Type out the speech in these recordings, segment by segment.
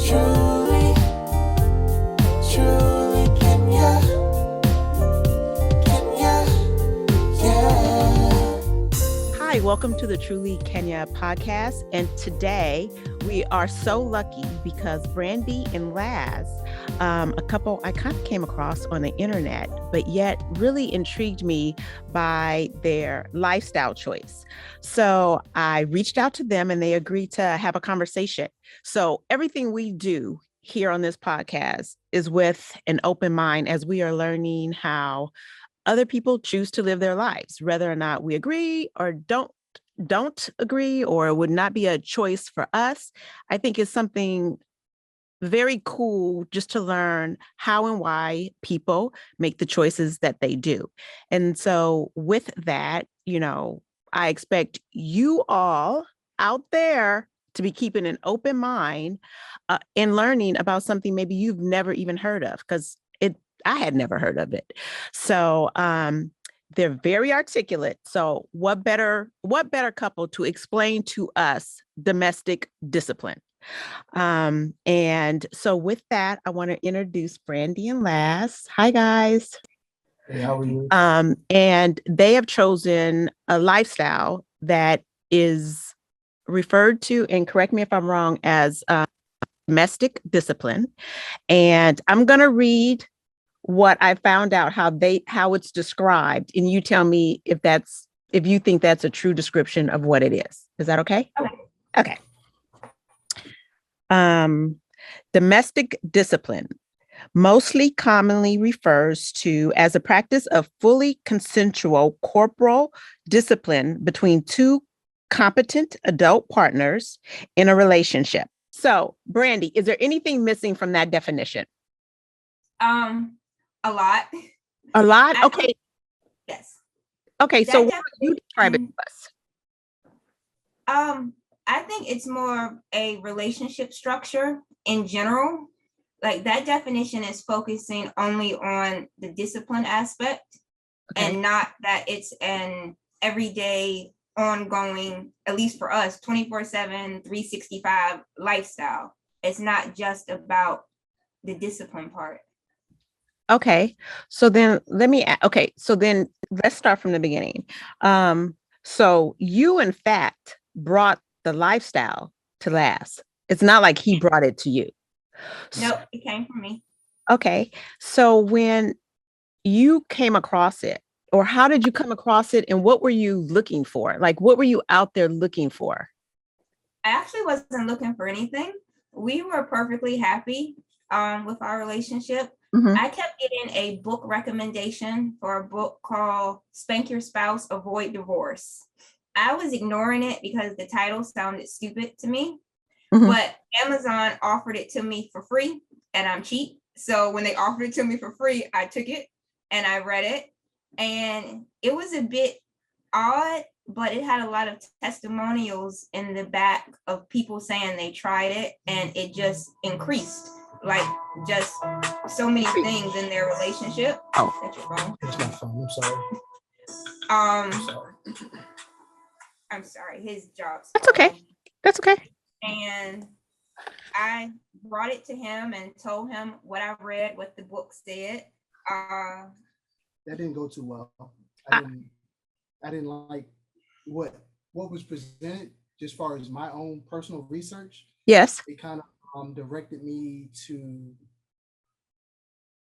Truly, truly Kenya, Kenya, yeah. Hi, welcome to the Truly Kenya podcast. And today we are so lucky because Brandi and Laz, a couple I kind of came across on the internet, but yet really intrigued me by their lifestyle choice. So I reached out to them and they agreed to have a conversation. So everything we do here on this podcast is with an open mind as we are learning how other people choose to live their lives, whether or not we agree or don't agree or would not be a choice for us. I think is something very cool just to learn how and why people make the choices that they do. And so with that, I expect you all out there to be keeping an open mind and learning about something maybe you've never even heard of, because I had never heard of it. So they're very articulate. So what better couple to explain to us domestic discipline? And so with that, I want to introduce Brandi and Laz. Hi guys. Hey, how are you? And they have chosen a lifestyle that is referred to, and correct me if I'm wrong, as domestic discipline. And I'm going to read what I found out, how it's described, and you tell me if you think that's a true description of what it is. Is that okay? Okay. Domestic discipline mostly commonly refers to as a practice of fully consensual corporal discipline between two competent adult partners in a relationship. So, Brandi, is there anything missing from that definition? A lot. A lot? Okay. Yes. Okay, so what do you describe it to us? I think it's more a relationship structure in general. Like that definition is focusing only on the discipline aspect, okay, and not that it's an everyday, ongoing, at least for us, 24/7, 365 lifestyle. It's not just about the discipline part. Okay, so then let's start from the beginning. So you, in fact, brought the lifestyle to Laz. It's not like he brought it to you. Nope, it came from me. Okay, so when you came across it, or how did you come across it, and what were you looking for? Like, what were you out there looking for? I actually wasn't looking for anything. We were perfectly happy with our relationship. Mm-hmm. I kept getting a book recommendation for a book called Spank Your Spouse, Avoid Divorce. I was ignoring it because the title sounded stupid to me, mm-hmm, but Amazon offered it to me for free, and I'm cheap. So when they offered it to me for free, I took it and I read it, and it was a bit odd, but it had a lot of testimonials in the back of people saying they tried it and it just increased, like just so many things in their relationship. Oh, that's your phone. That's my phone. I'm sorry. I'm sorry. His job's That's okay. That's okay. And I brought it to him and told him what I read, what the book said. That didn't go too well. I didn't like what was presented, just as far as my own personal research. Yes. It kind of directed me to.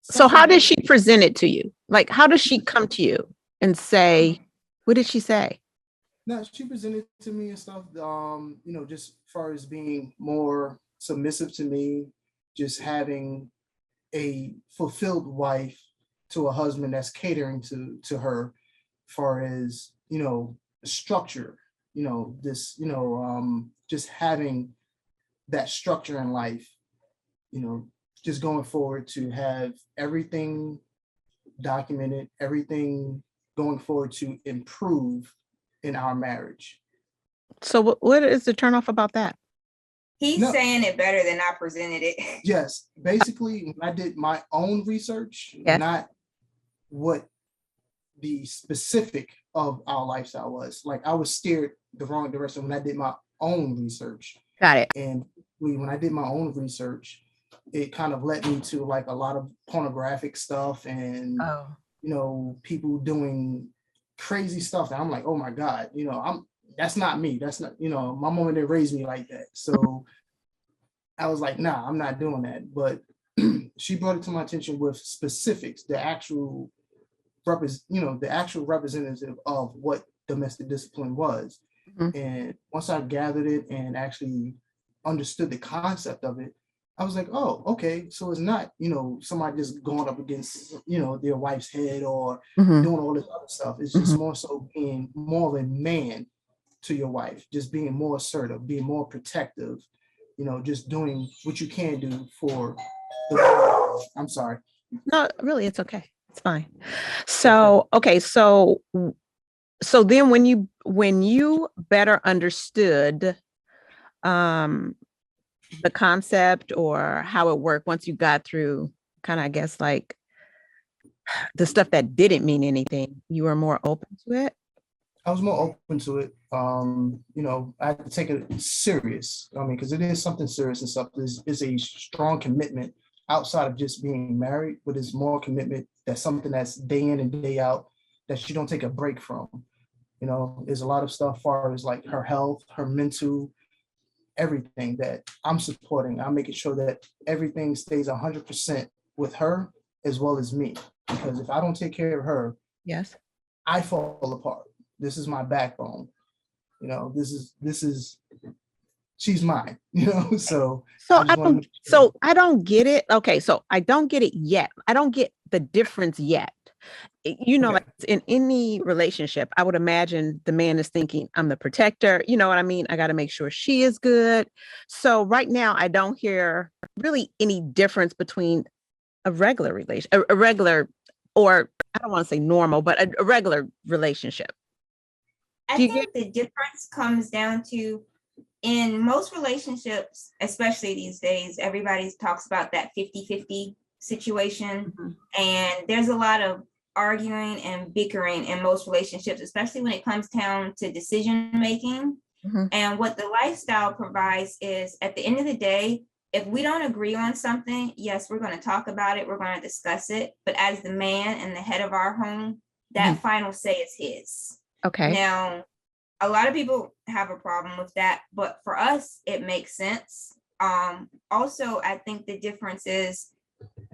So how did she present it to you? Like, how does she come to you and say, what did she say? No, she presented to me and stuff, just as far as being more submissive to me, just having a fulfilled wife to a husband that's catering to her, as far as, structure, just having that structure in life, just going forward to have everything documented, everything going forward to improve in our marriage. So what is the turnoff about that? He's saying it better than I presented it. Yes. Basically, when I did my own research, yes, not what the specific of our lifestyle was. Like, I was steered the wrong direction when I did my own research. Got it. And when I did my own research, it kind of led me to like a lot of pornographic stuff and Oh. people doing crazy stuff that I'm like, oh my God, that's not me. That's not, my mom didn't raise me like that. So I was like, nah, I'm not doing that. But she brought it to my attention with specifics, the actual representative of what domestic discipline was. Mhm. And once I gathered it and actually understood the concept of it, I was like, oh, okay. So it's not, somebody just going up against, their wife's head or Mhm. doing all this other stuff. It's just more so being more of a man to your wife, just being more assertive, being more protective, just doing what you can do for I'm sorry. No, really, it's okay. It's fine. So, okay. So then when you better understood the concept or how it worked, once you got through kind of, I guess, like the stuff that didn't mean anything, you were more open to it? I was more open to it. I had to take it serious. I mean, because it is something serious and stuff. It's a strong commitment outside of just being married, but it's more commitment that's something that's day in and day out that you don't take a break from. There's a lot of stuff as far as like her health, her mental, everything that I'm supporting. I'm making sure that everything stays 100% with her as well as me. Because if I don't take care of her, Yes, I fall apart. This is my backbone. This is she's mine. So I just want to make sure. So I don't get it. Okay, so I don't get it yet. I don't get the difference yet. Okay. Like in any relationship, I would imagine the man is thinking, I'm the protector. You know what I mean? I got to make sure she is good. So right now, I don't hear really any difference between a regular relation, a regular, or I don't want to say normal, but a regular relationship. I think the difference comes down to, in most relationships, especially these days, everybody talks about that 50-50 situation. And there's a lot of arguing and bickering in most relationships, especially when it comes down to decision making. And what the lifestyle provides is, at the end of the day, if we don't agree on something, yes, we're going to talk about it, we're going to discuss it. But as the man and the head of our home, that final say is his. Okay. Now, a lot of people have a problem with that, but for us, it makes sense. Also, I think the difference is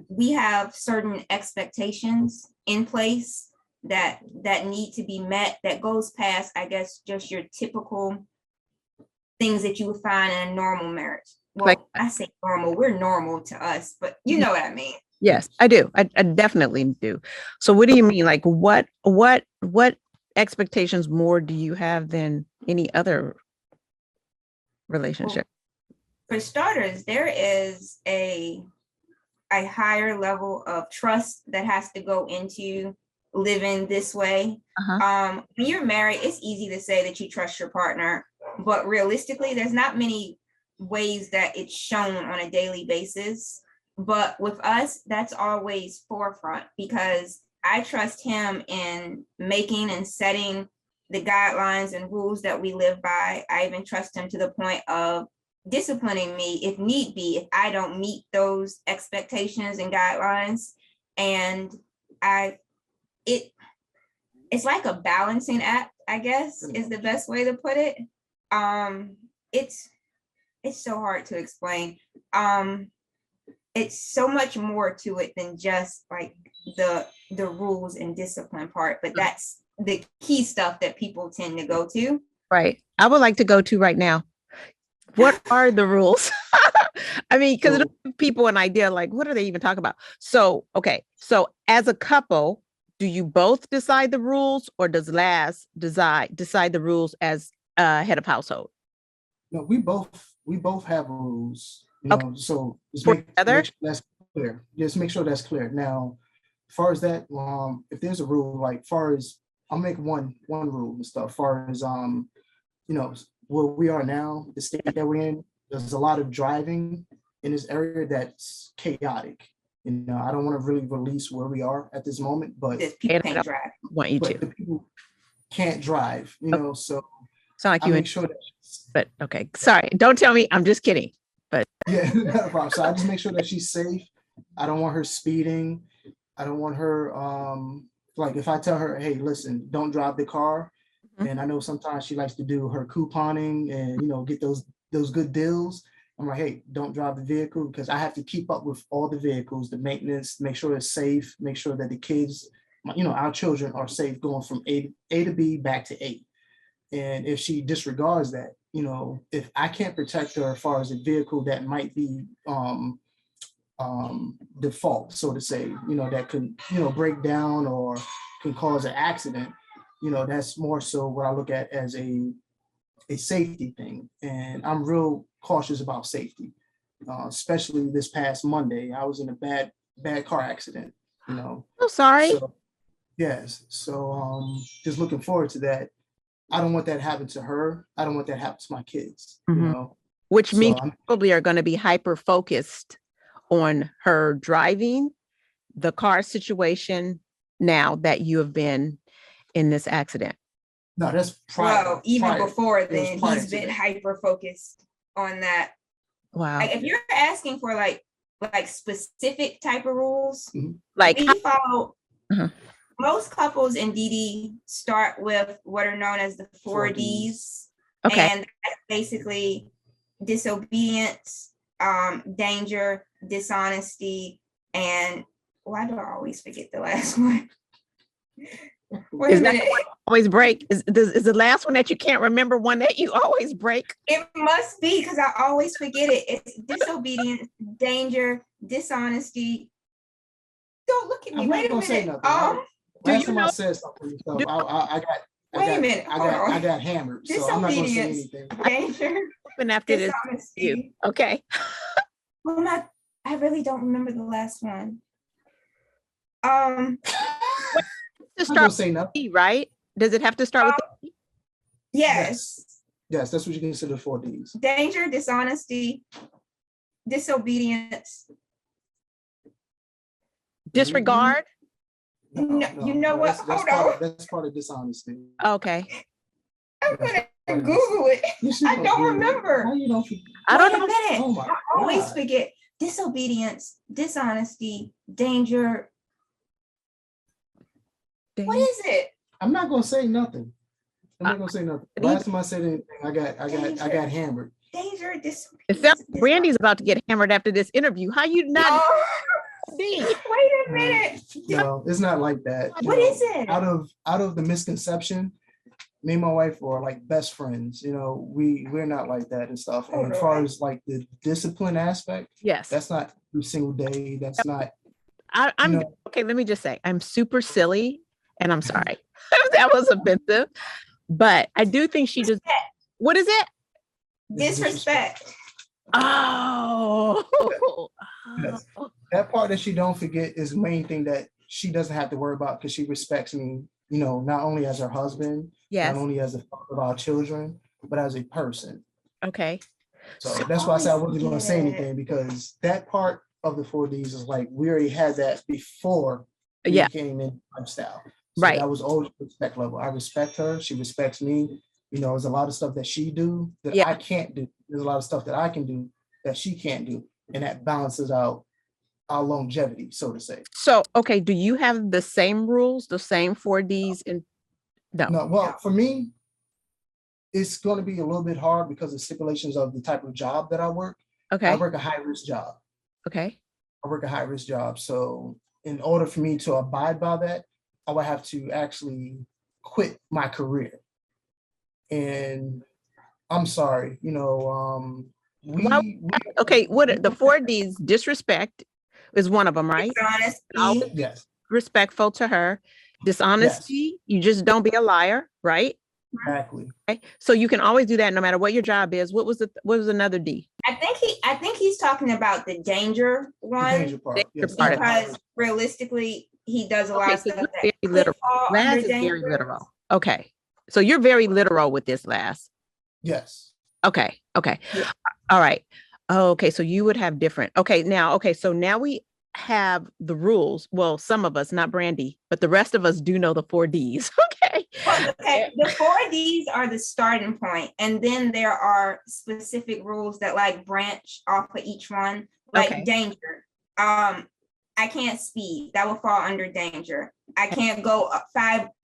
we have certain expectations in place that need to be met, that goes past, I guess, just your typical things that you would find in a normal marriage. Well, I say normal, we're normal to us, but you know what I mean. Yes, I do. I definitely do. So what do you mean? Like what expectations more do you have than any other relationship? Well, for starters, there is a higher level of trust that has to go into living this way. When you're married, it's easy to say that you trust your partner, but realistically, there's not many ways that it's shown on a daily basis. But with us, that's always forefront, because I trust him in making and setting the guidelines and rules that we live by. I even trust him to the point of disciplining me if need be, if I don't meet those expectations and guidelines. And it's like a balancing act, I guess, is the best way to put it. It's so hard to explain. It's so much more to it than just like the rules and discipline part, but that's the key stuff that people tend to go to. Right. I would like to go to right now. What are the rules? I mean, because it'll give people an idea, like, what are they even talking about? So, okay. So as a couple, do you both decide the rules, or does Laz decide the rules as head of household? No, we both have rules, Okay. so just For make together? sure that's clear. Just make sure that's clear. Now, as far as that, if there's a rule, like far as I'll make one rule and stuff, far as where we are now, the state that we're in, there's a lot of driving in this area that's chaotic. I don't want to really release where we are at this moment, but people can't drive. Want you to. The people can't drive, so sound like I you make sure that. But okay, sorry, don't tell me. I'm just kidding. but Yeah, not a problem. So I just make sure that she's safe. I don't want her speeding. I don't want her like if I tell her, hey, listen, don't drive the car. Mhm. And I know sometimes she likes to do her couponing and get those good deals. I'm like, hey, don't drive the vehicle because I have to keep up with all the vehicles, the maintenance, make sure it's safe, make sure that the kids, our children are safe going from A to B back to A. And if she disregards that, if I can't protect her as far as a vehicle that might be default, so to say, that could, break down or can cause an accident, that's more so what I look at as a safety thing. And I'm real cautious about safety, especially this past Monday. I was in a bad car accident, oh, sorry. So, yes. So just looking forward to that. I don't want that to happen to her. I don't want that to happen to my kids, Which So means you probably are going to be hyper focused on her driving, the car situation now that you have been in this accident. No, that's prior. Well, even prior. before It was then, prior he's to been that. hyper focused on that. Wow. Like if you're asking for like specific type of rules, Like we follow Uh-huh. most couples in DD start with what are known as the 4Ds. Okay. And that's basically disobedience, danger, dishonesty, and why do I always forget the last one? Wait Is a that minute. the one you always break? Is the last one that you can't remember one that you always break? It must be because I always forget it. It's disobedience, danger, dishonesty. Don't look at me. I'm not Wait a gonna say minute. nothing. do Last you time I know- said something, so I got. Wait a minute. Hold on. I got hammered, so I'm not gonna say Disobedience, anything. danger, And after this, you dishonesty. okay? Well, I really don't remember the last one. To I'm not start gonna say nothing. with D, right? Does it have to start with the D? Yes. Yes, that's what you consider 4Ds. Danger, dishonesty, disobedience. Disregard? No, you know what? That's Hold on. That's part of dishonesty. Okay. I'm gonna Google it. I don't remember. How you don't forget? I don't Wait know. a minute. Oh my I always God. forget disobedience, dishonesty, danger. What is it? I'm not gonna say nothing. I'm not gonna say nothing. Neither. Last time I said anything, I got hammered. Danger, It disobedience. sounds like Brandy's about to get hammered after this interview. How you not Oh, D? wait a minute. No, it's not like that. What is it? Out of the misconception, me and my wife are like best friends. We're not like that and stuff. And as far as like the discipline aspect, Yes. that's not every single day. That's not. I'm okay. Let me just say, I'm super silly, and I'm sorry that was offensive, but I do think she does. What is it? Disrespect. Oh, Yes. That part that she don't forget is the main thing that she doesn't have to worry about because she respects me, not only as her husband, yes. not only as a father of our children, but as a person. Okay. So that's why I said I wasn't going to say anything because that part of the 4Ds is like we already had that before we Yeah. came in lifestyle. So Right. that was always respect level. I respect her. She respects me. There's a lot of stuff that she do that Yeah. I can't do. There's a lot of stuff that I can do that she can't do. And that balances out our longevity, so to say. So, okay, do you have the same rules, the same 4Ds? No, well, for me, it's going to be a little bit hard because of stipulations of the type of job that I work. Okay. I work a high-risk job. Okay. I work a high-risk job. So in order for me to abide by that, I would have to actually quit my career. And I'm sorry, Okay. What are the 4Ds? Disrespect is one of them, right? Dishonesty. yes, Respectful to her. Dishonesty. You just don't be a liar, right? exactly. Okay. So you can always do that no matter what your job is. What was another D? I think he's talking about the danger The one danger part. Danger Yes, part. because realistically he does a lot Okay, of so stuff you're that very could literal. fall Laz under is very danger. literal. Okay. So you're very literal with this, Laz. yes. Okay. Okay. Yeah. All right. Okay. So you would have different. Okay. So now have the rules. Well, some of us, not Brandi, but the rest of us do know the 4 Ds. Okay. Well, okay, the 4 Ds are the starting point, and then there are specific rules that like branch off of each one, like Okay. danger. I can't speed. That will fall under danger. I can't go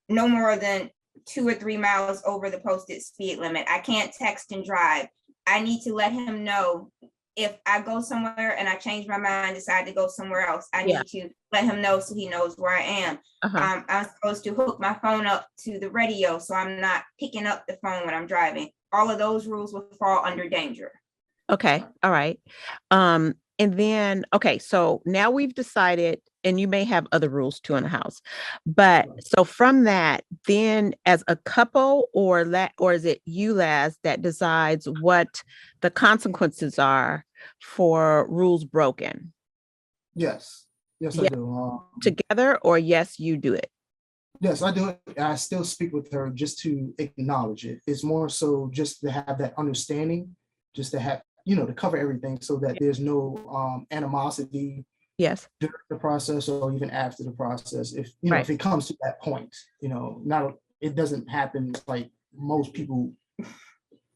no more than 2 or 3 miles over the posted speed limit. I can't text and drive. I need to let him know if I go somewhere and I change my mind, decide to go somewhere else. I need to let him know so he knows where I am. I'm supposed to hook my phone up to the radio so I'm not picking up the phone when I'm driving. All of those rules will fall under danger. Okay. All right. And then, okay, so now we've decided, and you may have other rules too in the house, but so from that, then as a couple, or is it you, Laz, that decides what the consequences are for rules broken? Yes. Yes, I do. Together, or yes, you do it? Yes, I do it. I still speak with her just to acknowledge it. It's more so just to have that understanding, just to have, to cover everything so that there's no animosity Yes. during the process or even after the process. If, Right. if it comes to that point, it doesn't happen like most people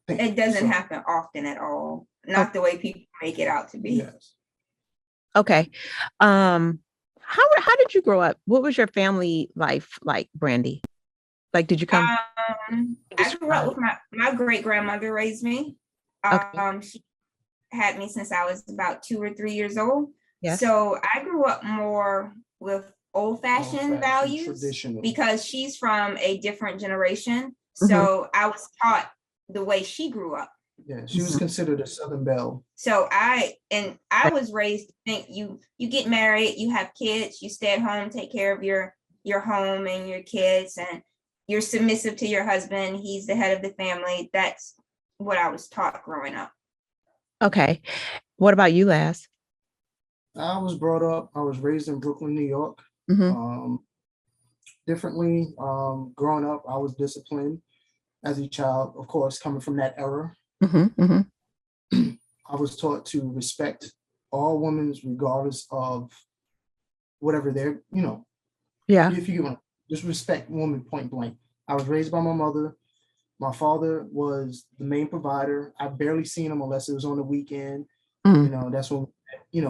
think. It doesn't happen often at all. Not the way people make it out to be. Yes. Okay. How did you grow up? What was your family life like, Brandi? Like, did you come? I grew up with my great grandmother raised me. She had me since I was about 2 or 3 years old. Yes. So I grew up more with old-fashioned values because she's from a different generation. So I was taught the way she grew up. Yeah, she was considered a Southern belle. So I was raised to think you get married, you have kids, you stay at home, take care of your home and your kids, and you're submissive to your husband. He's the head of the family. That's what I was taught growing up. Okay. What about you, Laz? I was raised in Brooklyn, New York. Differently. Growing up, I was disciplined as a child, of course, coming from that era. I was taught to respect all women regardless of whatever they're, if you want, just respect women point blank. I was raised by my mother. My father was the main provider. I barely seen him unless it was on the weekend. That's when,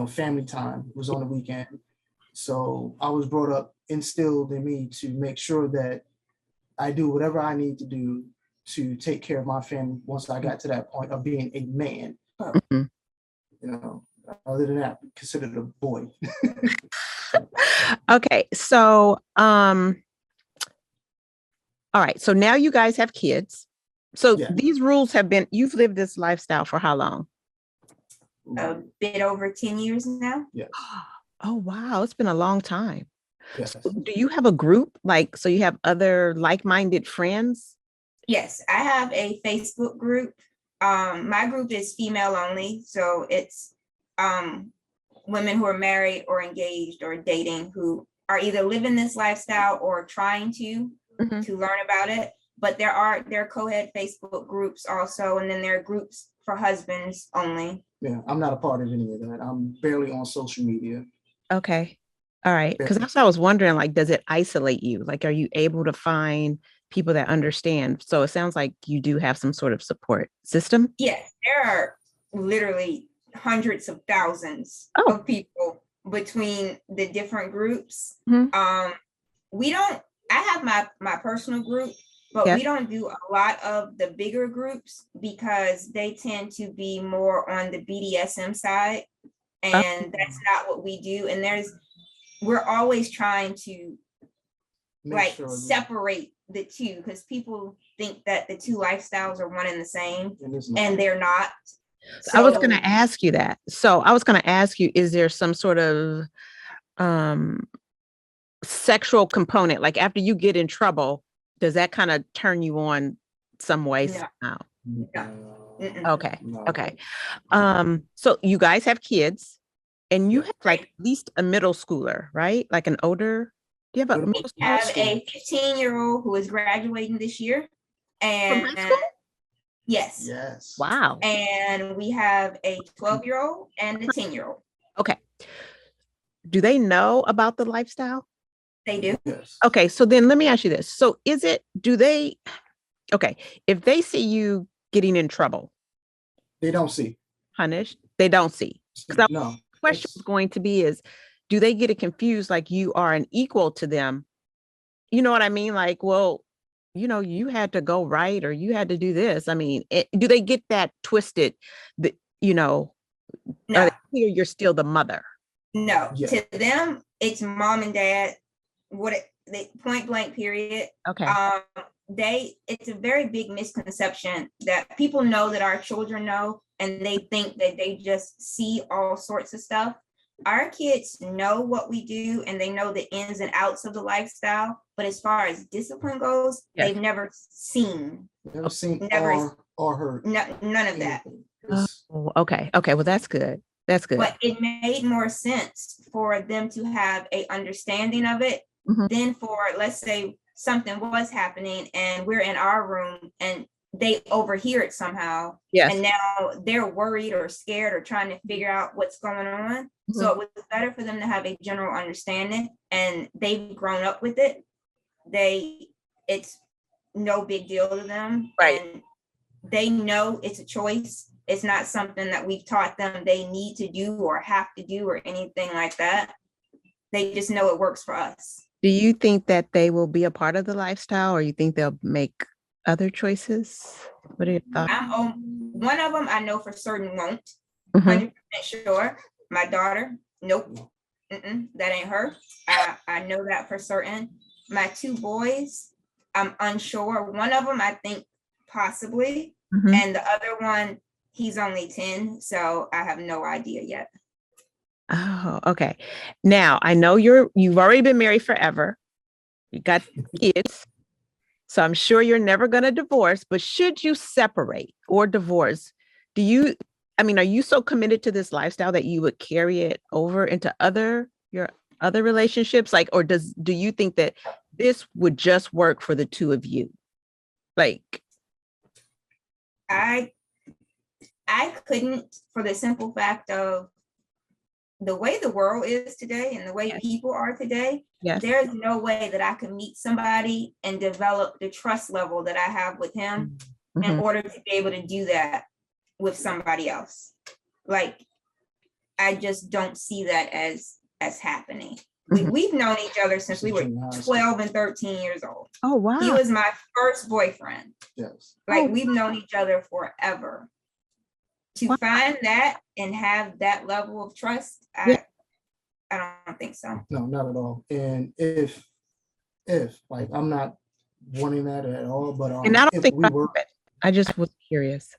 family time was on the weekend. So I was brought up, instilled in me to make sure that I do whatever I need to do to take care of my family once I got to that point of being a man. Other than that, considered a boy. Okay. So, all right. So now you guys have kids. So these rules you've lived this lifestyle for how long? A bit over 10 years now. Yes. Oh, wow. It's been a long time. Yes. So do you have a group? So you have other like-minded friends? Yes, I have a Facebook group. My group is female only. So it's women who are married or engaged or dating who are either living this lifestyle or trying to learn about it. But there are co-ed Facebook groups also, and then there are groups for husbands only. Yeah, I'm not a part of any of that. I'm barely on social media. Okay. All right. Because that's what I was wondering, does it isolate you? Are you able to find people that understand? So it sounds like you do have some sort of support system. Yes, there are literally hundreds of thousands of people between the different groups. I have my personal group, but we don't do a lot of the bigger groups because they tend to be more on the BDSM side, and that's not what we do. And we're always trying to separate the two because people think that the two lifestyles are one and the same, and they're not. So I was going to ask you that. So I was going to ask you, is there some sort of sexual component? After you get in trouble, does that kind of turn you on some way? No. Okay. Okay. So you guys have kids, and you have at least a middle schooler, right? An older. Do you have a middle schooler? I have a 15-year-old who is graduating this year, and from high school? Yes. Wow. And we have a 12-year-old and a 10-year-old. Okay. do they know about the lifestyle? They do. Yes. Okay, so then let me ask you this. So okay, if they see you getting in trouble, They don't see. punished, they don't see. Because No. the question is going to be is, do they get it confused like you are an equal to them? You know what I mean? Like, well, you had to go right or you had to do this. I mean, do they get that twisted that, No, are they clear you're still the mother? no. Yeah. To them, it's mom and dad. They point blank period. Okay. It's a very big misconception that people know that our children know, and they think that they just see all sorts of stuff. Our kids know what we do and they know the ins and outs of the lifestyle, but as far as discipline goes, Yes. they've never seen, Never or heard. none of that. Oh, okay. Well, that's good. That's good. But it made more sense for them to have a understanding of it than for, let's say, something was happening and we're in our room and they overhear it somehow. Yes. And now they're worried or scared or trying to figure out what's going on. So it was better for them to have a general understanding, and they've grown up with it. It's no big deal to them. Right. And they know it's a choice. It's not something that we've taught them they need to do or have to do or anything like that. They just know it works for us. Do you think that they will be a part of the lifestyle, or you think they'll make other choices? What are your thoughts? One of them I know for certain won't. 100% sure. My daughter, nope. That ain't her. I know that for certain. My two boys, I'm unsure. One of them, I think possibly. And the other one, he's only 10. So I have no idea yet. Oh, okay. Now I know you've already been married forever. You got kids. So I'm sure you're never going to divorce, but should you separate or divorce, are you so committed to this lifestyle that you would carry it over into your other relationships? Like, or do you think that this would just work for the two of you? Like, I couldn't, for the simple fact of the way the world is today and the way people are today. Yes. There's no way that I could meet somebody and develop the trust level that I have with him in order to be able to do that with somebody else. Like, I just don't see that as happening. We've known each other since we were 12 and 13 years old. Oh, wow. He was my first boyfriend. Yes. Like, we've known each other forever. To find that and have that level of trust, I don't think so. No, not at all. And if like, I'm not wanting that at all, but and I don't think I just was curious.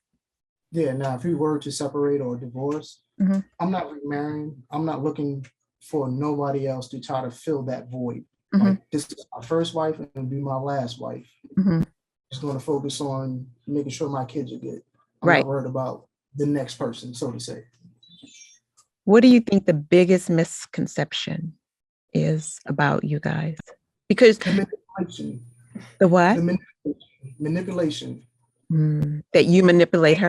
Yeah, now if we were to separate or divorce, I'm not remarrying. I'm not looking for nobody else to try to fill that void. Like, this is my first wife and it'll be my last wife. Just going to focus on making sure my kids are good. I'm not worried about the next person, so to say. What do you think the biggest misconception is about you guys? Because the manipulation. The what? The manipulation. That you manipulate her?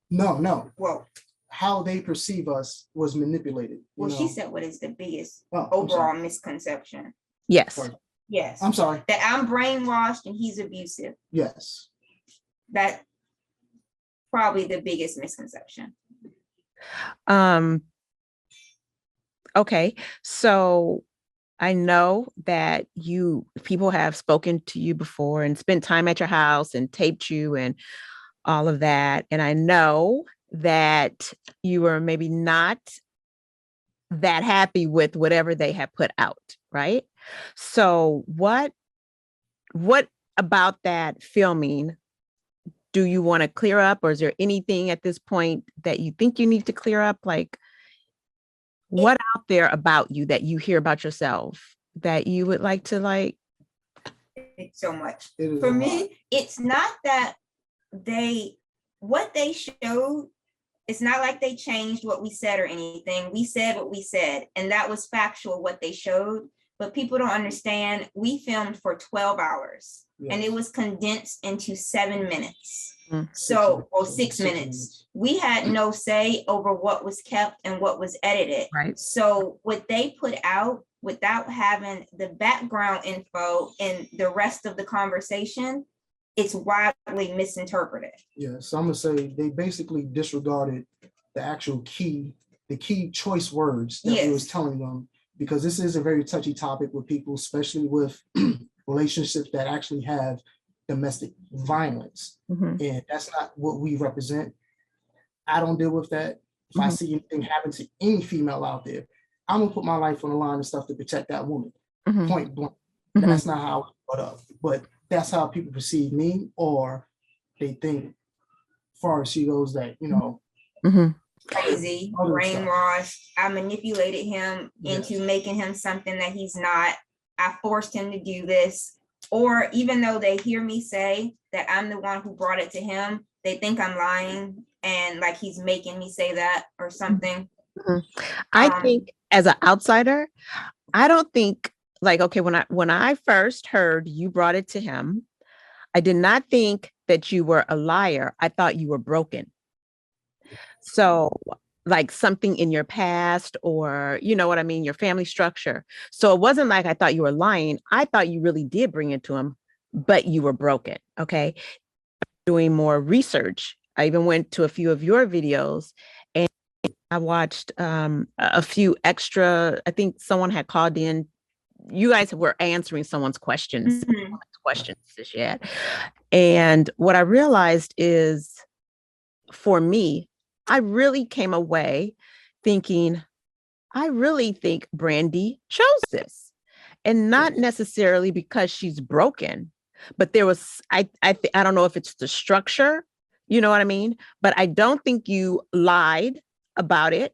No. Well, how they perceive us was manipulated. Well, she said what is the biggest overall misconception? Yes. Sorry. Yes. I'm sorry. That I'm brainwashed and he's abusive. Yes. That probably the biggest misconception. Okay. So I know that people have spoken to you before and spent time at your house and taped you and all of that. And I know that you were maybe not that happy with whatever they had put out, right? So what about that filming do you want to clear up, or is there anything at this point that you think you need to clear up? Like, what out there about you that you hear about yourself that you would like to It's so much. For me, it's not that what they showed, it's not like they changed what we said or anything. We said what we said, and that was factual what they showed. But people don't understand, we filmed for 12 hours and it was condensed into 7 minutes. So, or 6 minutes. We had no say over what was kept and what was edited. Right. So what they put out without having the background info and the rest of the conversation, it's widely misinterpreted. Yeah, so I'm gonna say they basically disregarded the actual key choice words that we was telling them, because this is a very touchy topic with people, especially with relationships that actually have domestic violence. And that's not what we represent. I don't deal with that. If I see anything happen to any female out there, I'm gonna put my life on the line and stuff to protect that woman. Point blank. That's not how I was brought up, but that's how people perceive me, or they think, as far as she goes, that crazy, brainwashed. I manipulated him into making him something that he's not. I forced him to do this. Or even though they hear me say that I'm the one who brought it to him, they think I'm lying and like he's making me say that or something. I think as an outsider, I don't think like, okay, when I first heard you brought it to him, I did not think that you were a liar. I thought you were broken. So like something in your past, or you know what I mean, your family structure. So it wasn't like I thought you were lying. I thought you really did bring it to him, but you were broken. Okay. Doing more research. I even went to a few of your videos and I watched a few extra. I think someone had called in. You guys were answering someone's questions, this yet. And what I realized is, for me, I really came away thinking, I really think Brandi chose this, and not necessarily because she's broken, but there was, I don't know if it's the structure, you know what I mean? But I don't think you lied about it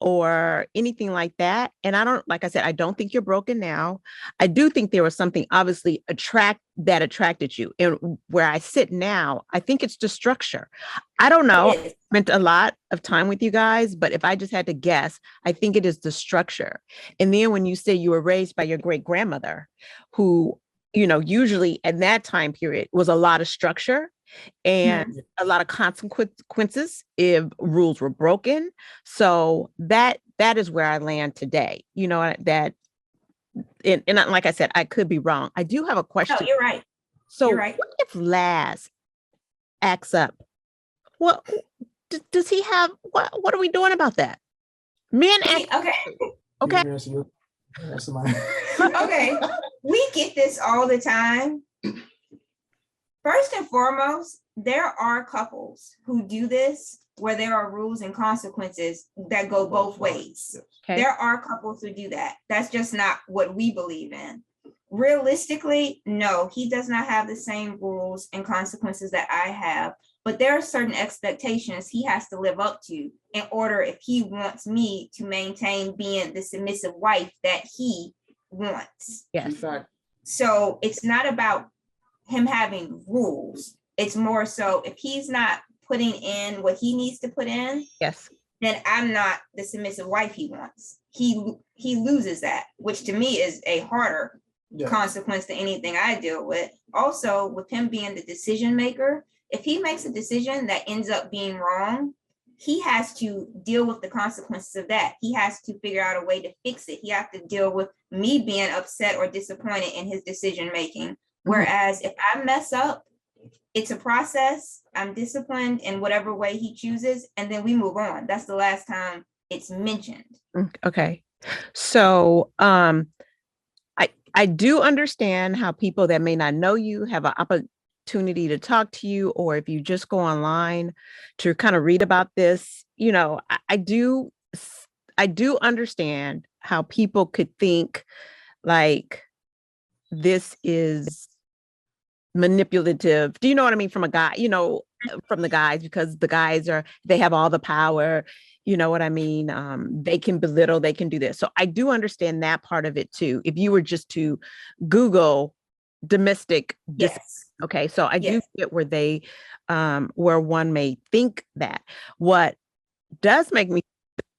or anything like that. And I don't, like I said, I don't think you're broken now. I do think there was something obviously that attracted you. And where I sit now, I think it's the structure. I don't know. I spent a lot of time with you guys, but if I just had to guess, I think it is the structure. And then when you say you were raised by your great grandmother, who, you know, usually at that time period was a lot of structure and a lot of consequences if rules were broken. So that is where I land today. You know, that, and like I said, I could be wrong. I do have a question. No, you're right. So you're right. What if Laz acts up? What does he have? What are we doing about that? Men act. Okay. Okay. We get this all the time. First and foremost, there are couples who do this where there are rules and consequences that go both ways. Okay. There are couples who do that. That's just not what we believe in. Realistically, no, he does not have the same rules and consequences that I have, but there are certain expectations he has to live up to in order, if he wants me to maintain being the submissive wife that he wants. Yes. So it's not about him having rules. It's more so if he's not putting in what he needs to put in, yes, then I'm not the submissive wife he wants. He loses that, which to me is a harder consequence to anything I deal with. Also, with him being the decision maker, if he makes a decision that ends up being wrong, he has to deal with the consequences of that. He has to figure out a way to fix it. He has to deal with me being upset or disappointed in his decision making. Whereas if I mess up, it's a process. I'm disciplined in whatever way he chooses, and then we move on. That's the last time it's mentioned. Okay. So I do understand how people that may not know you have an opportunity to talk to you, or if you just go online to kind of read about this, you know, I do understand how people could think like this is manipulative. Do you know what I mean? From a guy, you know, from the guys, because the guys they have all the power, you know what I mean? They can belittle, they can do this. So I do understand that part of it too. If you were just to Google domestic, okay. So I do get where where one may think that. What does make me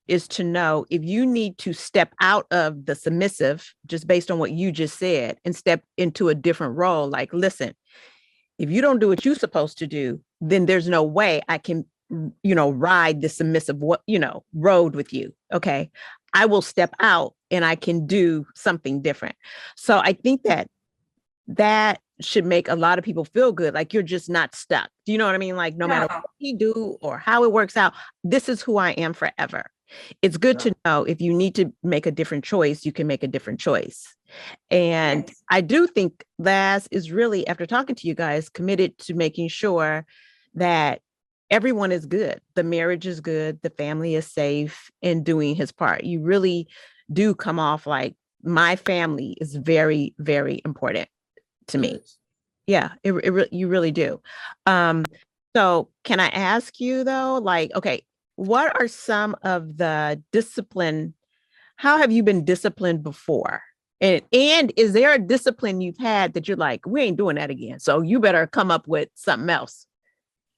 is to know if you need to step out of the submissive, just based on what you just said, and step into a different role. Like, listen, if you don't do what you're supposed to do, then there's no way I can, ride the submissive, road with you. Okay. I will step out and I can do something different. So I think that should make a lot of people feel good. Like you're just not stuck. Do you know what I mean? Like no matter what he do or how it works out, this is who I am forever. It's good to know if you need to make a different choice, you can make a different choice. And I do think Laz is really, after talking to you guys, committed to making sure that everyone is good. The marriage is good. The family is safe and doing his part. You really do come off like my family is very, very important to me. Yeah, you really do. So can I ask you though, like, okay, what are some of the discipline? How have you been disciplined before? And is there a discipline you've had that you're like, we ain't doing that again, so you better come up with something else?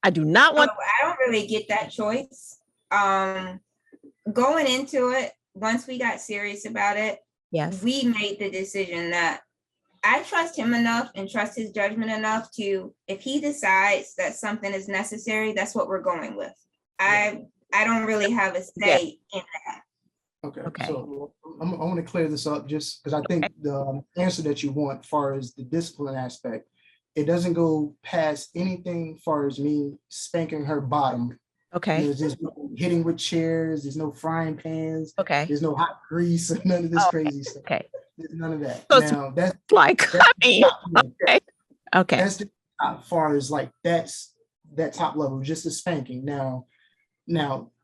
I do not want. I don't really get that choice. Going into it, once we got serious about it, yes, we made the decision that I trust him enough and trust his judgment enough to, if he decides that something is necessary, that's what we're going with. I don't really have a say in that. Okay. So I want to clear this up just because I think the answer that you want, as far as the discipline aspect, it doesn't go past anything as far as me spanking her bottom. Okay. There's no hitting with chairs. There's no frying pans. Okay. There's no hot grease. None of this crazy stuff. Okay. There's none of that. So now that's like, that's okay. Okay. That's the top, as far as like that's that top level, just the spanking. Now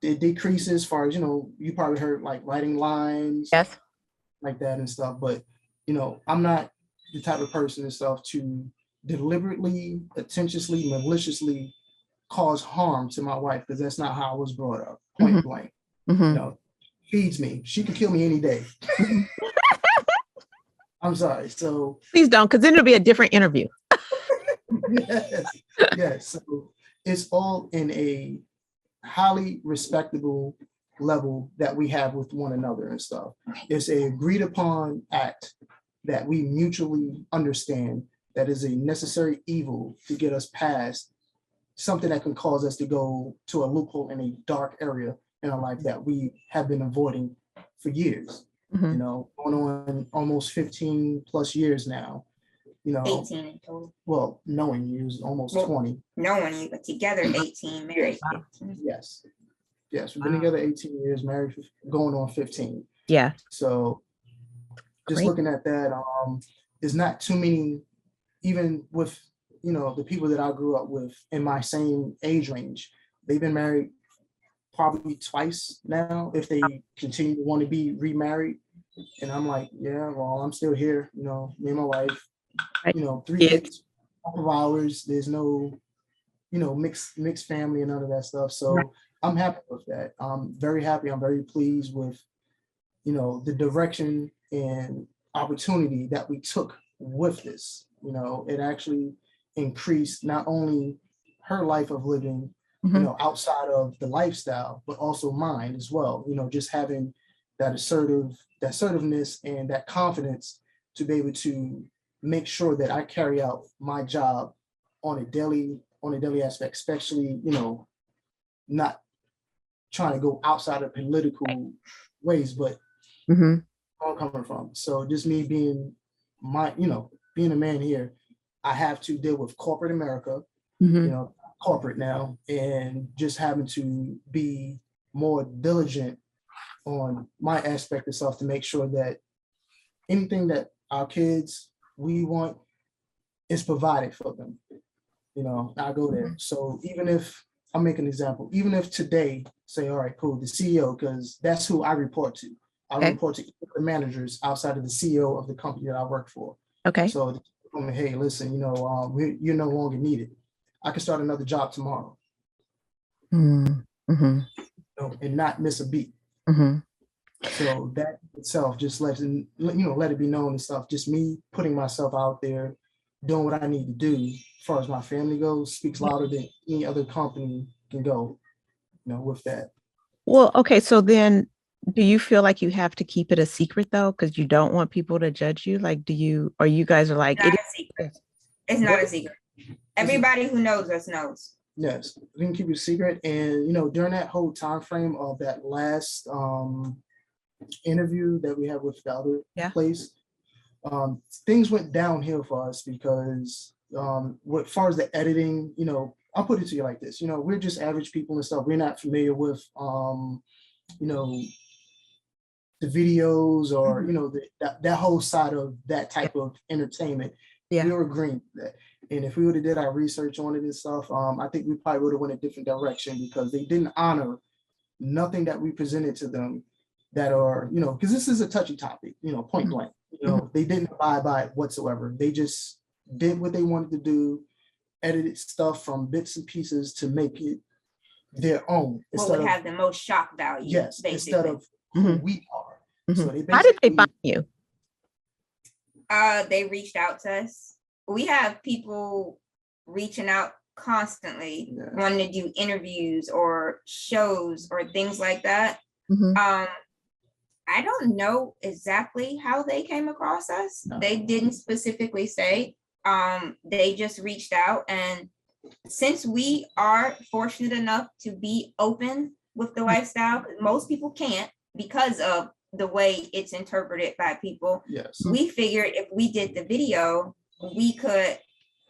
it decreases as far as, you probably heard like writing lines, yes, like that and stuff. But I'm not the type of person and stuff to deliberately, attentiously, maliciously cause harm to my wife, because that's not how I was brought up. Point blank. Feeds me. She could kill me any day. I'm sorry. So please don't, because then it'll be a different interview. Yes. So it's all in a highly respectable level that we have with one another and stuff. It's a agreed upon act that we mutually understand that is a necessary evil to get us past something that can cause us to go to a loophole in a dark area in our life that we have been avoiding for years. Going on almost 15 plus years now. 18 in total. Well, knowing you is almost 20. Knowing you, but together 18, married 15. Yes. We've been together 18 years, married going on 15. Yeah. So just looking at that, there's not too many, even with, the people that I grew up with in my same age range. They've been married probably twice now, if they continue to want to be remarried. And I'm like, yeah, well, I'm still here, me and my wife, 3 kids, a couple of hours. There's no, mixed family and none of that stuff. So I'm happy with that. I'm very happy. I'm very pleased with, the direction and opportunity that we took with this. It actually increased not only her life of living, outside of the lifestyle, but also mine as well. Just having that assertiveness and that confidence to be able to make sure that I carry out my job on a daily aspect, especially, not trying to go outside of political ways, but where I'm coming from. So just me being being a man here, I have to deal with corporate America, corporate now, and just having to be more diligent on my aspect of self to make sure that anything that our kids we want is provided for them. I go there. So even if I'll make an example, even if today say, all right, cool, the CEO, because that's who I report to. I report to the managers outside of the CEO of the company that I work for. Okay. So hey, listen, you're no longer needed. I can start another job tomorrow. And not miss a beat. So that itself just let it be known and stuff. Just me putting myself out there, doing what I need to do as far as my family goes, speaks louder than any other company can go, with that. Well, okay. So then do you feel like you have to keep it a secret though? Because you don't want people to judge you? Like, or you guys are like, it's not a secret. It's not a secret. Everybody who knows us knows. Yes, we can keep it a secret. And during that whole time frame of that last interview that we had with the other place, things went downhill for us because as far as the editing, I'll put it to you like this, we're just average people and stuff. We're not familiar with you know, the videos or that whole side of that type of entertainment. We were agreeing with that. And if we would have did our research on it and stuff, I think we probably would have went a different direction because they didn't honor nothing that we presented to them that are, because this is a touchy topic, point blank. They didn't abide by it whatsoever. They just did what they wanted to do, edited stuff from bits and pieces to make it their own. What would have the most shock value? Yes, basically. Instead of who we are. So How did they find you? They reached out to us. We have people reaching out constantly, wanting to do interviews or shows or things like that. I don't know exactly how they came across us. No. They didn't specifically say. They just reached out, and since we are fortunate enough to be open with the lifestyle, most people can't because of the way it's interpreted by people. Yes. We figured if we did the video, we could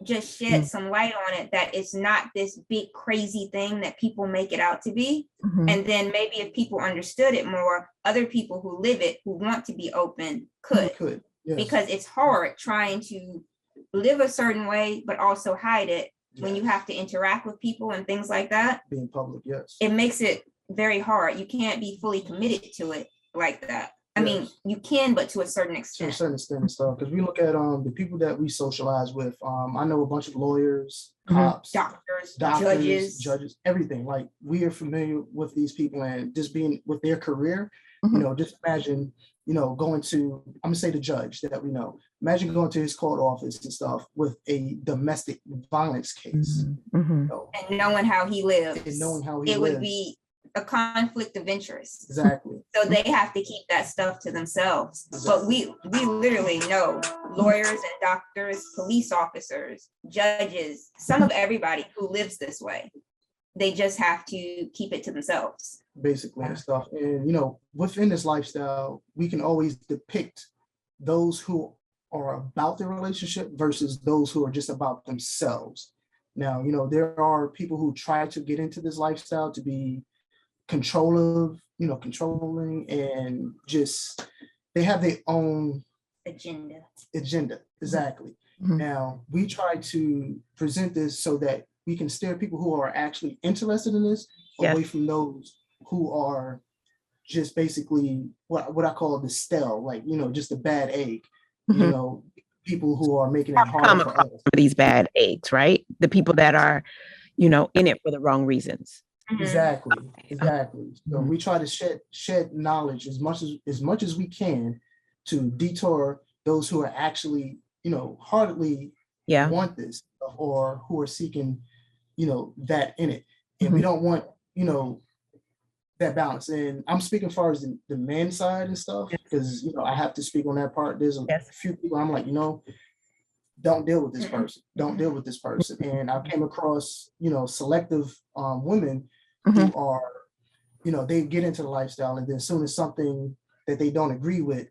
just shed some light on it, that it's not this big crazy thing that people make it out to be. And then maybe if people understood it more, other people who live it, who want to be open, could. Yes. Because it's hard trying to live a certain way, but also hide it when you have to interact with people and things like that. Being public, yes. It makes it very hard. You can't be fully committed to it like that. I mean, you can, but to a certain extent. To a certain extent and stuff. Because we look at the people that we socialize with. I know a bunch of lawyers, cops, doctors, judges, everything. Like, we are familiar with these people, and just being with their career, just imagine, going to, I'm gonna say the judge that we know. Imagine going to his court office and stuff with a domestic violence case. And knowing how he lives. It would be a conflict of interest. Exactly. So they have to keep that stuff to themselves. But we literally know lawyers and doctors, police officers, judges, some of everybody who lives this way. They just have to keep it to themselves. Basically and stuff. And within this lifestyle, we can always depict those who are about the relationship versus those who are just about themselves. Now, there are people who try to get into this lifestyle to be controlling, and just they have their own agenda. Exactly. Now, we try to present this so that we can steer people who are actually interested in this away from those who are just basically what I call the stale, like, just a bad egg, people who are making it hard for others. These bad eggs, right? The people that are, in it for the wrong reasons. Exactly. So we try to shed knowledge as much as we can to detour those who are actually, heartedly want this, or who are seeking, that in it. And we don't want, that balance. And I'm speaking as far as the man side and stuff, because, I have to speak on that part. There's a few people I'm like, don't deal with this person. Don't deal with this person. And I came across, selective women who are, they get into the lifestyle, and then as soon as something that they don't agree with,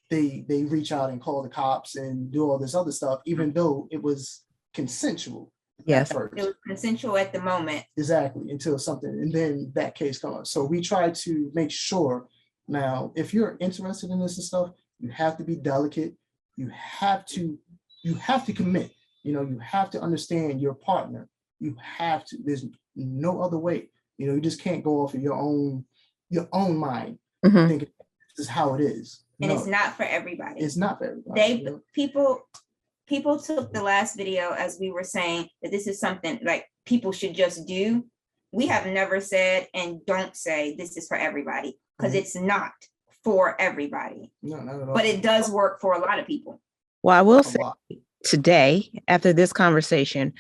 they reach out and call the cops and do all this other stuff, even though it was consensual. Yes, it was consensual at the moment. Exactly, until something, and then that case comes. So we try to make sure. Now, if you're interested in this and stuff, you have to be delicate. You have to commit. You have to understand your partner. You have to. There's no other way. You just can't go off of your own mind. Thinking this is how it is. And it's not for everybody. It's not for everybody. People took the last video as we were saying that this is something like people should just do. We have never said and don't say this is for everybody, because it's not for everybody. No, not at all. But it does work for a lot of people. Well, I will say today, after this conversation,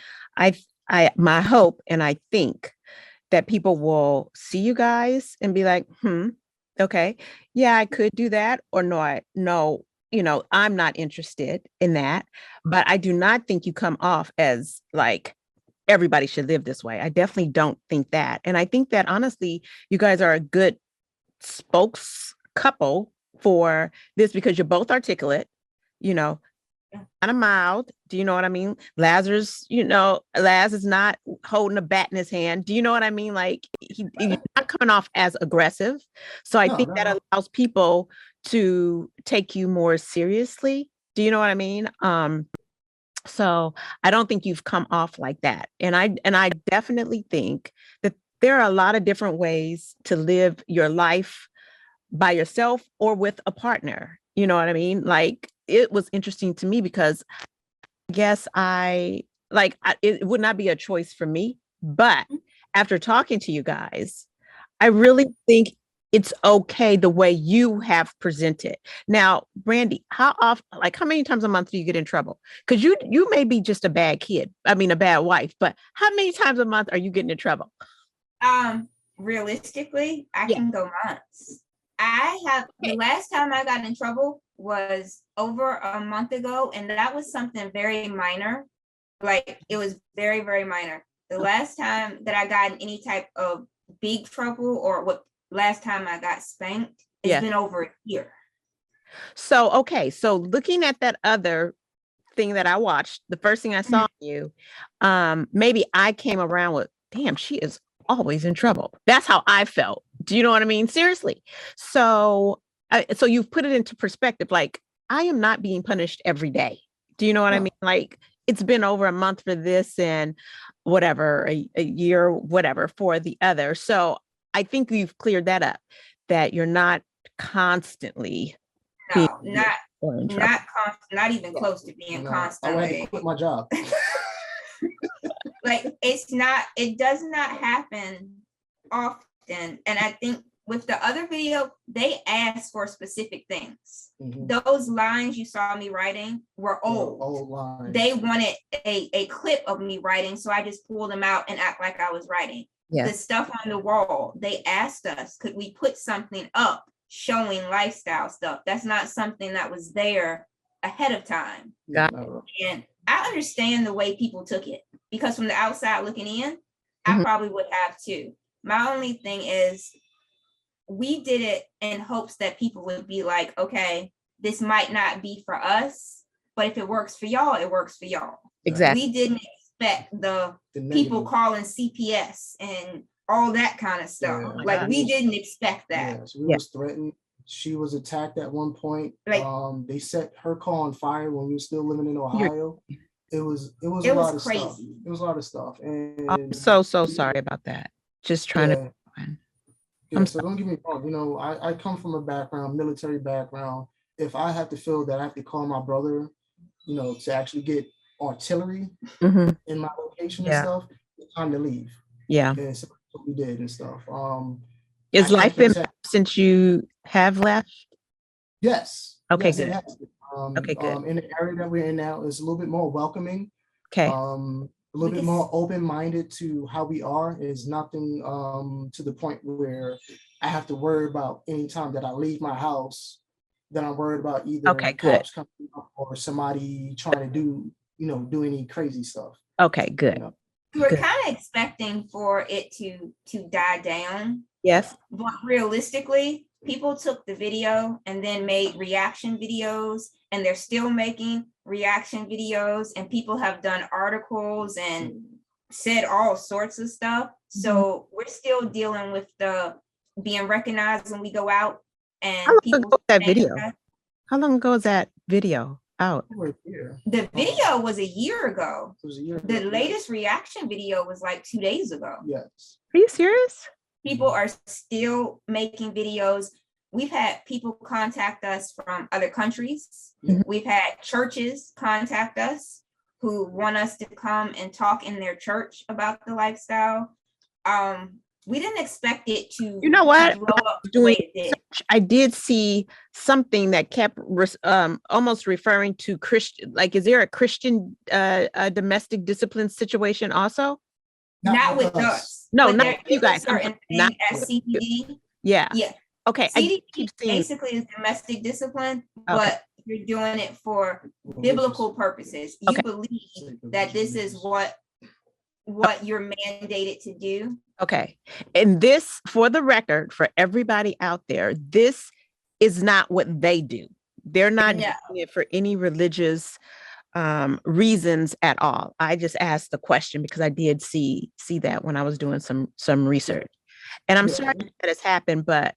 my hope and I think that people will see you guys and be like, okay, yeah, I could do that, or no, I'm not interested in that. But I do not think you come off as like everybody should live this way. I definitely don't think that. And I think that honestly, you guys are a good spokes couple for this because you're both articulate, you know, kind of mild. Do you know what I mean? Laz is not holding a bat in his hand. Do you know what I mean? Like he's not coming off as aggressive. So I think that allows people to take you more seriously. Do you know what I mean? So I don't think you've come off like that. And I definitely think that there are a lot of different ways to live your life by yourself or with a partner. You know what I mean? Like it was interesting to me because I guess it would not be a choice for me. But after talking to you guys, I really think it's okay the way you have presented. Now, Brandi, how many times a month do you get in trouble? Because you may be just a bad a bad wife, but how many times a month are you getting in trouble? Realistically, I can go months. The last time I got in trouble was over a month ago, and that was something very minor. Like it was very, very minor. The last time that I got in any type of big trouble last time I got spanked, it's been over a year. So looking at that other thing that I watched, the first thing I saw you, maybe I came around with, damn, she is always in trouble. That's how I felt. Do you know what I mean? Seriously. So you've put it into perspective. Like I am not being punished every day. Do you know what I mean? Like it's been over a month for this and whatever, a year, whatever for the other. So I think you've cleared that up, that you're not constantly. No, not even close to being constant. I had to quit my job. Like it does not happen often. And I think with the other video, they asked for specific things. Mm-hmm. Those lines you saw me writing were old lines. They wanted a clip of me writing, so I just pulled them out and act like I was writing. Yes. The stuff on the wall, they asked us, could we put something up showing lifestyle stuff? That's not something that was there ahead of time. Got it. And I understand the way people took it, because from the outside looking in, I probably would have too. My only thing is we did it in hopes that people would be like, okay, this might not be for us, but if it works for y'all, it works for y'all. Exactly. We didn't expect the people calling CPS and all that kind of stuff. Yeah, we didn't expect that. Yeah, so we was threatened. She was attacked at one point. They set her car on fire when we were still living in Ohio. It was a lot of crazy stuff. It was a lot of stuff. And I'm so sorry about that. Just trying to. Yeah, so don't get me wrong. I come from a military background. If I have to feel that I have to call my brother, to actually get artillery in my location and stuff, it's time to leave. Yeah. And so what we did and stuff. Is life been since you have left? Yes. Okay, yes, good. Okay, good. In the area that we're in now is a little bit more welcoming. Okay. A little bit more open-minded to how we are. Is nothing to the point where I have to worry about any time that I leave my house, that I'm worried about either cops coming up or somebody trying to do any crazy stuff. Okay, good. We were kind of expecting for it to die down. Yes. But realistically, people took the video and then made reaction videos, and they're still making reaction videos, and people have done articles and said all sorts of stuff. So we're still dealing with the being recognized when we go out. And how long ago was that video? How long ago is that video out? The video was a year ago. It was a year ago. The latest reaction video was like 2 days ago. Yes. Are you serious? People are still making videos. We've had people contact us from other countries. We've had churches contact us who want us to come and talk in their church about the lifestyle. We didn't expect it to. You know what? Blow up the way it did. I did see something that kept almost referring to Christian. Like, is there a Christian domestic discipline situation also? Not with us. No, not you guys. Certain thing at CPD. Yeah. Yeah. Okay. CPD basically is domestic discipline, but you're doing it for biblical purposes. You believe that this is what what you're mandated to do. Okay. And this, for the record, for everybody out there, this is not what they do. They're not doing it for any religious reasons at all. I just asked the question because I did see that when I was doing some research. And I'm sorry that it's happened, but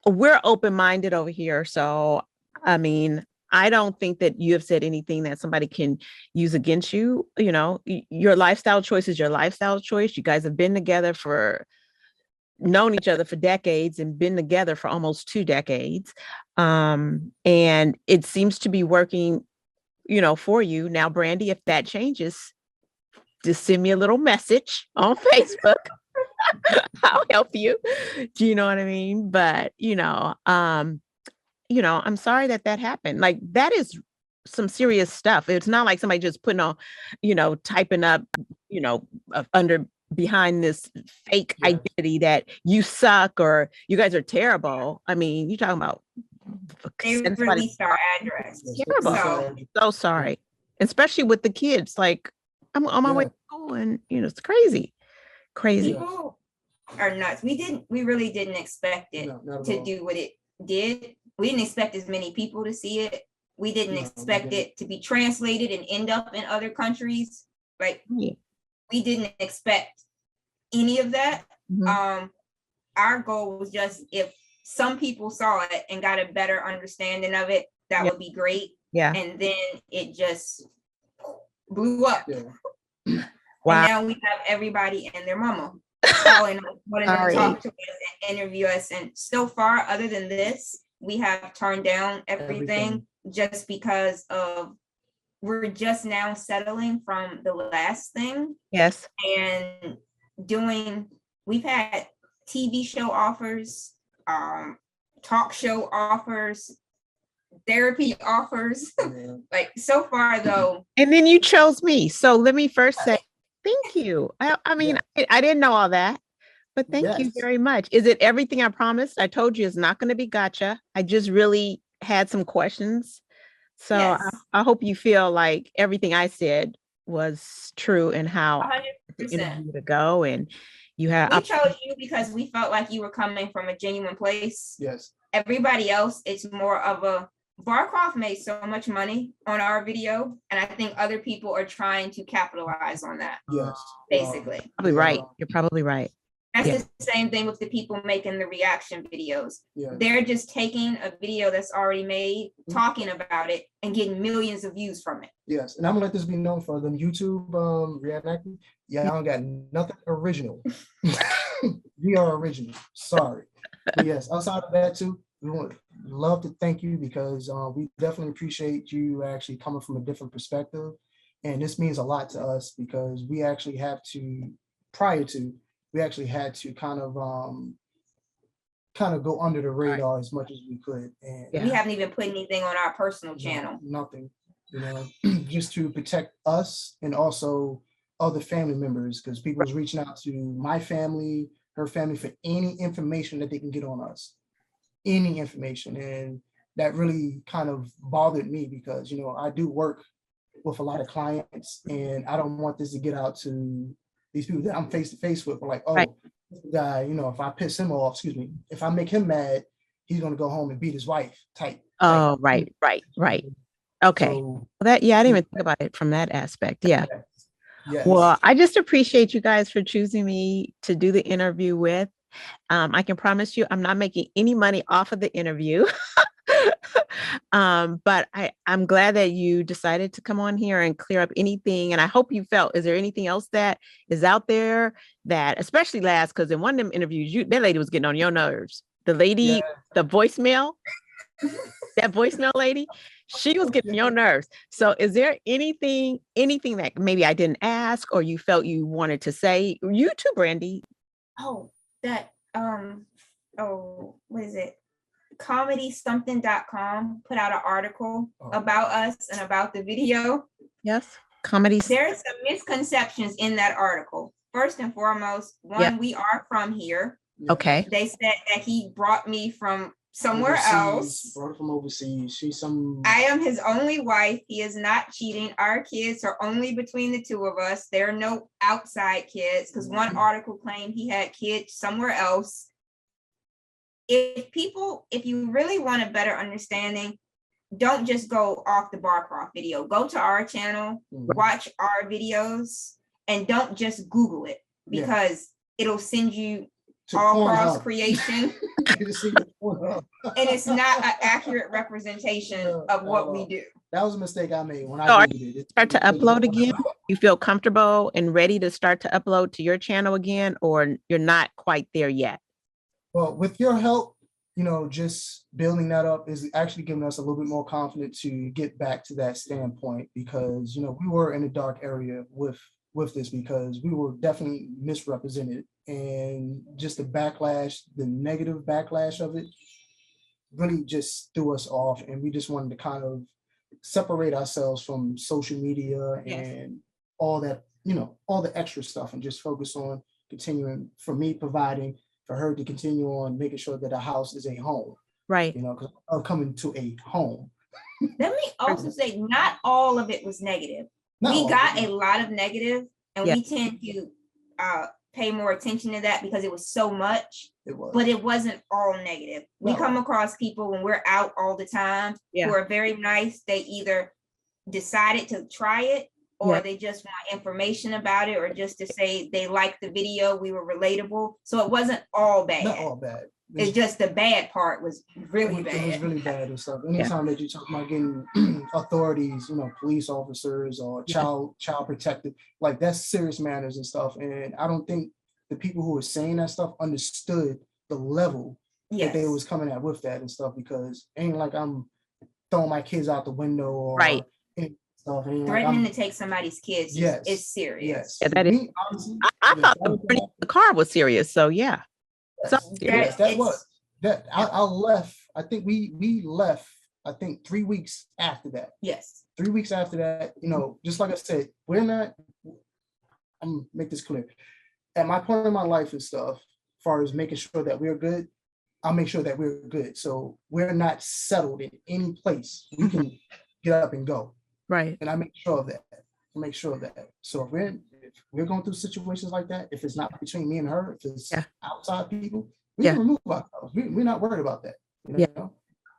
we're open-minded over here. So, I mean, I don't think that you have said anything that somebody can use against you. You know, your lifestyle choice is your lifestyle choice. You guys have been together known each other for decades and been together for almost 2 decades. And it seems to be working, you know, for you. Now, Brandi, if that changes, just send me a little message on Facebook. I'll help you. Do you know what I mean? But, I'm sorry that happened. Like, that is some serious stuff. It's not like somebody just putting on, typing up, under behind this fake identity that you suck or you guys are terrible. I mean, you're talking about they released our address. Terrible. So sorry. Especially with the kids. Like, I'm on my way to school and it's crazy. People are nuts. We really didn't expect it to do what it did. We didn't expect as many people to see it. We didn't expect it to be translated and end up in other countries. Like, we didn't expect any of that. Mm-hmm. Our goal was just, if some people saw it and got a better understanding of it, that would be great. Yeah. And then it just blew up. Wow. And now we have everybody and their mama calling us, wanting to talk to us and interview us. And so far, other than this, we have turned down everything just because of we're just now settling from the last thing. Yes. And we've had TV show offers, talk show offers, therapy offers. Like, so far though. And then you chose me. So let me first say thank you. I mean, I didn't know all that, but thank you very much. Is it everything I promised? I told you it's not going to be gotcha. I just really had some questions. So I hope you feel like everything I said was true and how 100%. the interview to go. And we chose you because we felt like you were coming from a genuine place. Yes. Everybody else, it's more of a Barcroft made so much money on our video, and I think other people are trying to capitalize on that. Yes. Basically. Probably right. You're probably right. That's the same thing with the people making the reaction videos. Yeah. They're just taking a video that's already made, talking about it, and getting millions of views from it. Yes, and I'm gonna let this be known for them YouTube reenactment. I don't got nothing original. We are original. Sorry. But yes, outside of that too, we would love to thank you because we definitely appreciate you actually coming from a different perspective. And this means a lot to us because we actually have to, we actually had to kind of go under the radar as much as we could. And we haven't even put anything on our personal channel. Nothing, just to protect us and also other family members, because people was reaching out to my family, her family, for any information that they can get on us, any information. And that really kind of bothered me because, I do work with a lot of clients and I don't want this to get out to these people that I'm face to face with. Like, this guy, if I piss him off, if I make him mad, he's going to go home and beat his wife type. Oh, right. Okay. So, I didn't even think about it from that aspect. Yeah. Yes. Well, I just appreciate you guys for choosing me to do the interview with. I can promise you I'm not making any money off of the interview. But I'm glad that you decided to come on here and clear up anything. And I hope you felt, is there anything else that is out there that, especially Laz, because in one of them interviews, that lady was getting on your nerves. The lady, the voicemail, that voicemail lady, she was getting your nerves. So is there anything that maybe I didn't ask or you felt you wanted to say? You too, Brandi. Oh, that, what is it? ComedySomething.com put out an article about us and about the video. Yes. Comedy. There's some misconceptions in that article. First and foremost, we are from here. Okay. They said that he brought me from somewhere else. Brought her from overseas. She's some. I am his only wife. He is not cheating. Our kids are only between the two of us. There are no outside kids because one article claimed he had kids somewhere else. If you really want a better understanding, don't just go off the Barcroft video. Go to our channel, watch our videos, and don't just Google it because it'll send you all cross creation. And it's not an accurate representation of what we do. That was a mistake I made when I did it. Start to upload again? You feel comfortable and ready to start to upload to your channel again, or you're not quite there yet? Well, with your help, just building that up is actually giving us a little bit more confidence to get back to that standpoint because, we were in a dark area with this because we were definitely misrepresented, and just the negative backlash of it really just threw us off, and we just wanted to kind of separate ourselves from social media and all that, all the extra stuff, and just focus on continuing, for me, providing for her to continue on making sure that the house is a home. Right. Because I'm coming to a home. Let me also say, not all of it was negative. We got a lot of negative, and we tend to pay more attention to that because it was so much. It was. But it wasn't all negative. We come across people when we're out all the time who are very nice. They either decided to try it, or they just want information about it, or just to say they liked the video, we were relatable. So it wasn't all bad. Not all bad. It's just the bad part was really bad. It was really bad and stuff. Anytime that you talk about getting authorities, police officers or child protective, like that's serious matters and stuff. And I don't think the people who were saying that stuff understood the level that they was coming at with that and stuff, because it ain't like I'm throwing my kids out the window or stuff. Threatening to take somebody's kids is serious. Yeah, that is. I thought the car was serious. So yeah. I left. I think we left. I think 3 weeks after that. Yes. 3 weeks after that. Just like I said, we're not. I'm gonna make this clear. At my point in my life and stuff, as far as making sure that we're good, I'll make sure that we're good. So we're not settled in any place. We can get up and go. Right. And I make sure of that. So if we're going through situations like that, if it's not between me and her, if it's outside people, we can remove ourselves. We're not worried about that.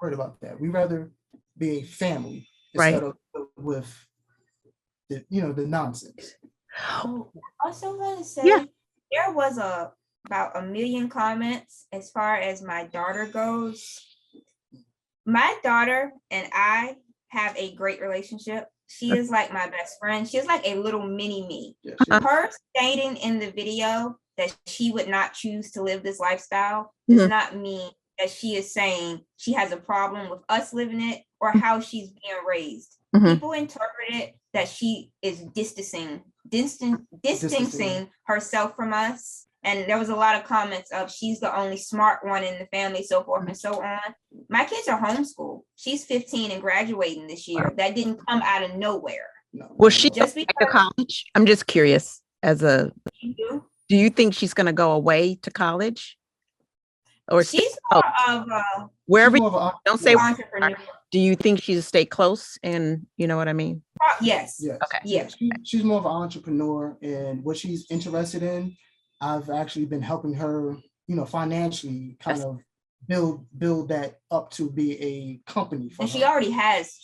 Worried about that. We rather be a family instead of with the nonsense. I also want to say there was about 1 million comments as far as my daughter goes. My daughter and I have a great relationship. She is like my best friend. She is like a little mini me. Her stating in the video that she would not choose to live this lifestyle does not mean that she is saying she has a problem with us living it or how she's being raised. People interpret it that she is distancing herself from us. And there was a lot of comments of she's the only smart one in the family, so forth and so on. My kids are homeschooled. She's 15 and graduating this year. That didn't come out of nowhere. Will she just be to college? I'm just curious. Do you think she's going to go away to college? Or she's more of wherever don't say entrepreneur. Do you think she'll stay close? And you know what I mean? Yes. Okay. Yeah. She's more of an entrepreneur, and what she's interested in, I've actually been helping her, financially kind of build that up to be a company for her. She already has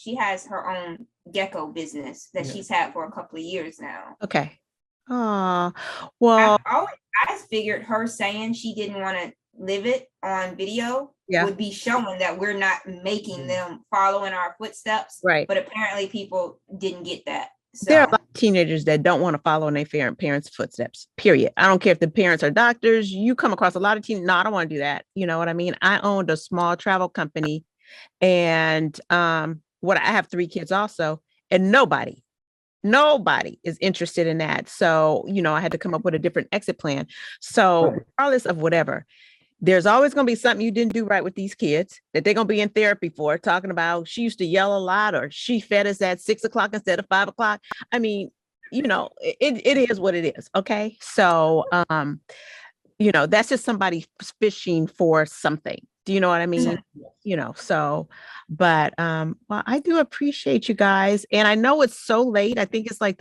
her own gecko business that she's had for a couple of years now. Okay. Well, I figured her saying she didn't want to live it on video would be showing that we're not making them follow in our footsteps. Right. But apparently people didn't get that. So. There are a lot of teenagers that don't want to follow in their parents' footsteps, period. I don't care if the parents are doctors. You come across a lot of teenagers. No, I don't want to do that. You know what I mean? I owned a small travel company, and I have 3 kids also, and nobody is interested in that. So, I had to come up with a different exit plan. So regardless of whatever, there's always going to be something you didn't do right with these kids that they're going to be in therapy for, talking about she used to yell a lot, or she fed us at 6 o'clock instead of 5 o'clock. I mean, it is what it is. Okay. So, that's just somebody fishing for something. Do you know what I mean? So, but well, I do appreciate you guys. And I know it's so late. I think it's like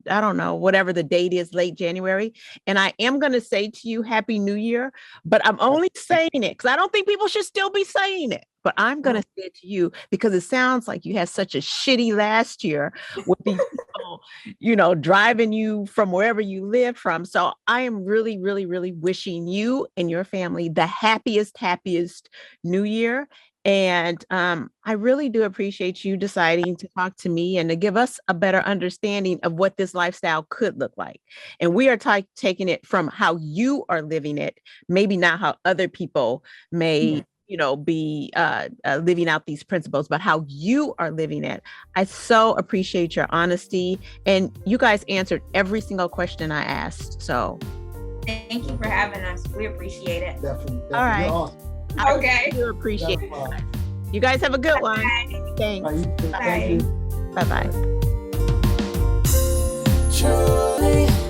I don't know, whatever the date is, late January. And I am going to say to you, Happy New Year, but I'm only saying it because I don't think people should still be saying it. But I'm going to say it to you because it sounds like you had such a shitty last year with these people, driving you from wherever you live from. So I am really, really, really wishing you and your family the happiest New Year. And I really do appreciate you deciding to talk to me and to give us a better understanding of what this lifestyle could look like. And we are taking it from how you are living it, maybe not how other people may be living out these principles, but how you are living it. I so appreciate your honesty, and you guys answered every single question I asked. So thank you for having us. We appreciate it. Definitely. All right. Awesome. Okay. I do appreciate it. You guys have a good one. Thanks. Thank you. Bye-bye. Truly.